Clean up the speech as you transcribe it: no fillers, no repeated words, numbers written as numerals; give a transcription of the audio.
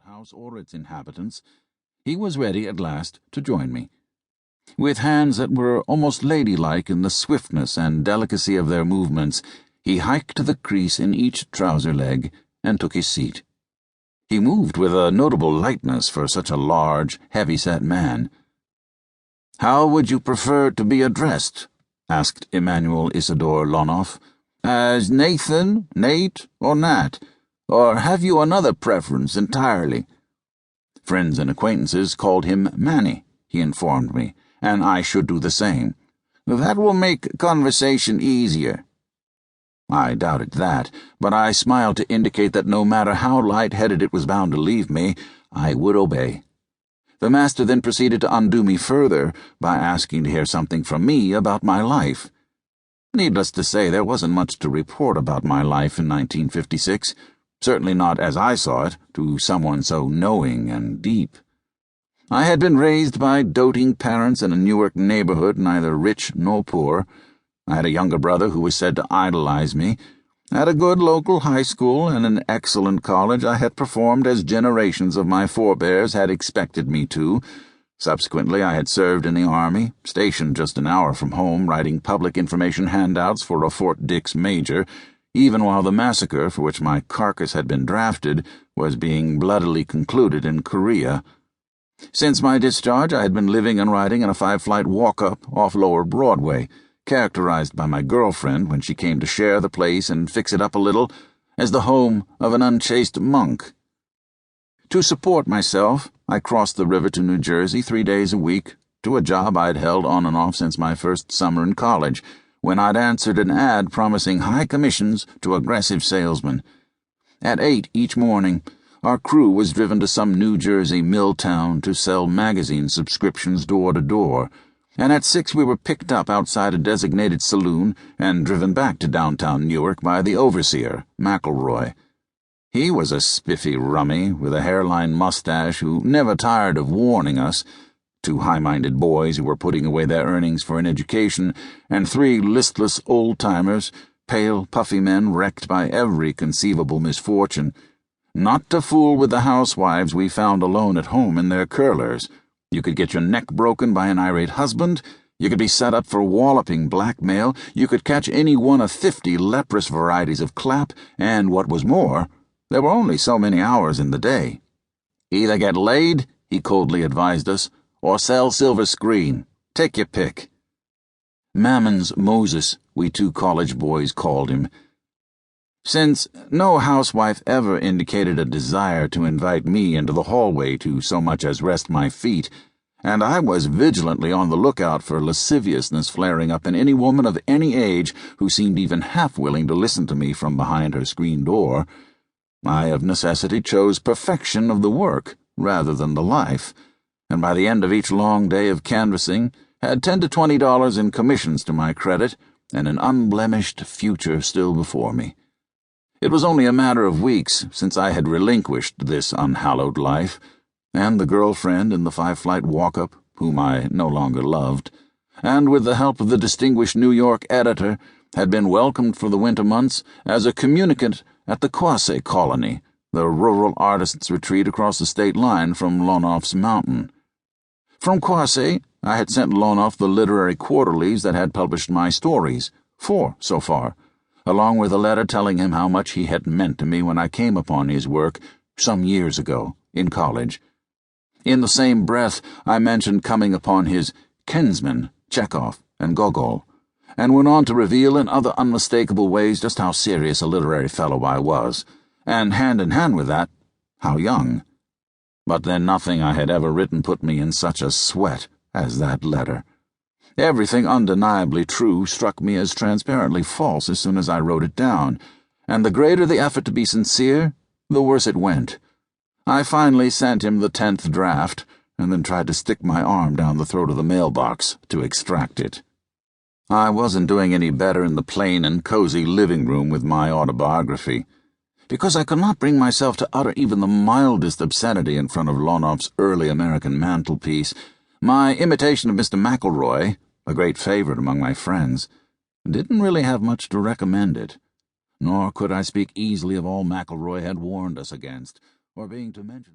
house or its inhabitants, he was ready at last to join me. With hands that were almost ladylike in the swiftness and delicacy of their movements, he hiked the crease in each trouser leg and took his seat. He moved with a notable lightness for such a large, heavy-set man. "How would you prefer to be addressed?" asked Emmanuel Isidore Lonoff. "As Nathan, Nate, or Nat? Or have you another preference entirely?" Friends and acquaintances called him Manny, he informed me, and I should do the same. "That will make conversation easier." I doubted that, but I smiled to indicate that no matter how light-headed it was bound to leave me, I would obey. The master then proceeded to undo me further by asking to hear something from me about my life. Needless to say, there wasn't much to report about my life in 1956, certainly not as I saw it, to someone so knowing and deep. I had been raised by doting parents in a Newark neighborhood neither rich nor poor. I had a younger brother who was said to idolize me. At a good local high school and an excellent college, I had performed as generations of my forebears had expected me to. Subsequently, I had served in the Army, stationed just an hour from home, writing public information handouts for a Fort Dix major, even while the massacre for which my carcass had been drafted was being bloodily concluded in Korea. Since my discharge, I had been living and writing in a 5-flight walk-up off Lower Broadway, characterized by my girlfriend, when she came to share the place and fix it up a little, as the home of an unchaste monk. To support myself, I crossed the river to New Jersey 3 days a week, to a job I'd held on and off since my first summer in college, when I'd answered an ad promising high commissions to aggressive salesmen. At 8 each morning, our crew was driven to some New Jersey mill town to sell magazine subscriptions door to door, and at 6 we were picked up outside a designated saloon and driven back to downtown Newark by the overseer, McElroy. He was a spiffy rummy with a hairline mustache who never tired of warning us, 2 high-minded boys who were putting away their earnings for an education, and 3 listless old-timers, pale, puffy men wrecked by every conceivable misfortune, not to fool with the housewives we found alone at home in their curlers. You could get your neck broken by an irate husband, you could be set up for walloping blackmail, you could catch any one of 50 leprous varieties of clap, and what was more, there were only so many hours in the day. "Either get laid," he coldly advised us, "or sell silver screen. Take your pick." Mammon's Moses, we 2 college boys called him. Since no housewife ever indicated a desire to invite me into the hallway to so much as rest my feet, and I was vigilantly on the lookout for lasciviousness flaring up in any woman of any age who seemed even half willing to listen to me from behind her screen door, I of necessity chose perfection of the work rather than the life, and by the end of each long day of canvassing had $10 to $20 in commissions to my credit and an unblemished future still before me. It was only a matter of weeks since I had relinquished this unhallowed life, and the girlfriend in the 5-flight walk-up, whom I no longer loved, and with the help of the distinguished New York editor, had been welcomed for the winter months as a communicant at the Quasi Colony, the rural artists' retreat across the state line from Lonoff's mountain. From Quasi, I had sent Lonoff the literary quarterlies that had published my stories, 4 so far, along with a letter telling him how much he had meant to me when I came upon his work some years ago, in college. In the same breath, I mentioned coming upon his kinsmen, Chekhov and Gogol, and went on to reveal in other unmistakable ways just how serious a literary fellow I was, and hand in hand with that, how young. But then nothing I had ever written put me in such a sweat as that letter. Everything undeniably true struck me as transparently false as soon as I wrote it down, and the greater the effort to be sincere, the worse it went. I finally sent him the 10th draft, and then tried to stick my arm down the throat of the mailbox to extract it. I wasn't doing any better in the plain and cozy living room with my autobiography, because I could not bring myself to utter even the mildest obscenity in front of Lonoff's early American mantelpiece. My imitation of Mr. McElroy, a great favorite among my friends, didn't really have much to recommend it, nor could I speak easily of all McElroy had warned us against, or being to mention